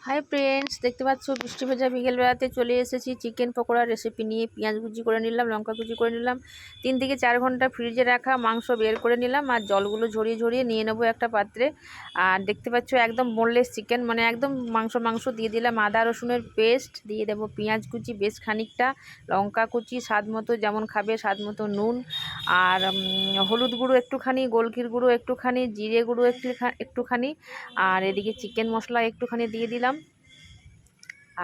Hi friends, দেখতে পাচ্ছ বৃষ্টি ভেজা বিকেল বেলাতে চলে এসেছি চিকেন পকোড়ার রেসিপি নিয়ে। পেঁয়াজ কুচি করে নিলাম, লঙ্কা কুচি করে নিলাম, 3 থেকে 4 ঘন্টা ফ্রিজে রাখা মাংস বের করে নিলাম আর জলগুলো ঝরিয়ে ঝরিয়ে নিয়ে নেবো একটা পাত্রে। আর দেখতে পাচ্ছ একদম বোনলেস চিকেন, মানে একদম মাংস দিয়ে দিলাম। আদা রসুনের পেস্ট দিয়ে দেবো, পেঁয়াজ কুচি বেশ খানিকটা, লঙ্কা কুচি স্বাদ মতো, যেমন খাবে স্বাদ মতো নুন, আর হলুদ গুঁড়ো একটুখানি, গোলকির গুঁড়ো একটুখানি, জিরে গুঁড়ো একটুখানি, আর এদিকে চিকেন মশলা একটুখানি দিয়ে দিলাম।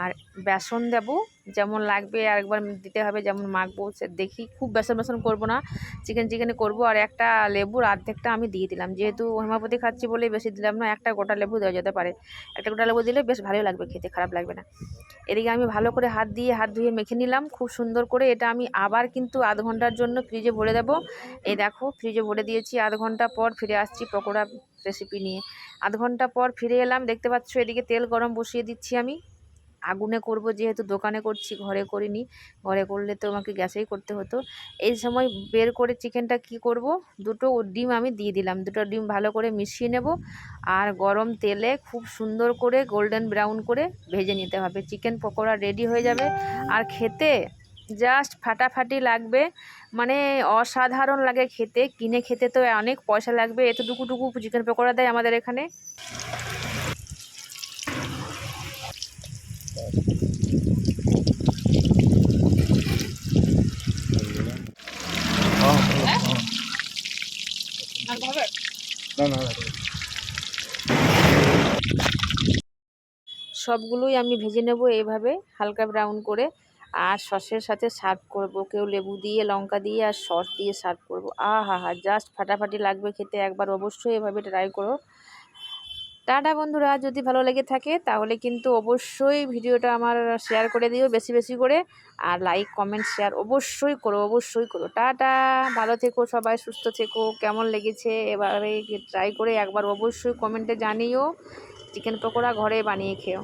আর বেসন দেবো যেমন লাগবে, আর একবার দিতে হবে যেমন মাখবো সে দেখি, খুব বেসন করব না, চিকেনে করব। আর একটা লেবুর অর্ধেকটা আমি দিয়ে দিলাম, যেহেতু হোমিওপ্যাথি খাচ্ছি বলে বেশি দিলাম না, একটা গোটা লেবু দেওয়া যেতে পারে। একটা গোটা লেবু দিলে বেশ ভালোই লাগবে খেতে, খারাপ লাগবে না। এদিকে আমি ভালো করে হাত ধুয়ে মেখে নিলাম খুব সুন্দর করে। এটা আমি আবার কিন্তু আধ ঘন্টার জন্য ফ্রিজে ভরে দেবো। এই দেখো ফ্রিজে ভরে দিয়েছি, আধ ঘন্টা পর ফিরে আসছি পকোড়া রেসিপি নিয়ে। আধ ঘন্টা পর ফিরে এলাম, দেখতে পাচ্ছ এদিকে তেল গরম বসিয়ে দিচ্ছি আমি। আগুনে করব, যেহেতু দোকানে করছি, ঘরে করিনি। ঘরে করলে তো আমাকে গ্যাসেই করতে হতো। এই সময় বের করে চিকেনটা কি করব, দুটো ডিম আমি দিয়ে দিলাম, দুটো ডিম ভালো করে মিশিয়ে নেব। আর গরম তেলে খুব সুন্দর করে গোল্ডেন ব্রাউন করে ভেজে নিতে হবে। চিকেন পকোড়া রেডি হয়ে যাবে। আর খেতে জাস্ট ফাটাফাটি লাগবে, মানে অসাধারণ লাগে খেতে। কিনে খেতে তো অনেক পয়সা লাগবে, এতটুকু চিকেন পকোড়া দেয় আমাদের এখানে। সবগুলোই আমি ভেজে নেব এইভাবে হালকা ব্রাউন করে। আর সসের সাথে সার্ভ করব, কেউ লেবু দিয়ে, লঙ্কা দিয়ে আর সস দিয়ে সার্ভ করব। আহা হা, জাস্ট ফাটাফাটি লাগবে খেতে। একবার অবশ্যই এভাবে ট্রাই করো। টাটা বন্ধুরা, যদি ভালো লেগে থাকে তাহলে কিন্তু অবশ্যই ভিডিওটা আমার শেয়ার করে দিও বেশি বেশি করে। আর লাইক কমেন্ট শেয়ার অবশ্যই করো। টাটা, ভালো থেকো সবাই, সুস্থ থেকো। কেমন লেগেছে এবারে ট্রাই করে একবার অবশ্যই কমেন্টে জানিও। চিকেন পকোড়া ঘরে বানিয়ে খেও।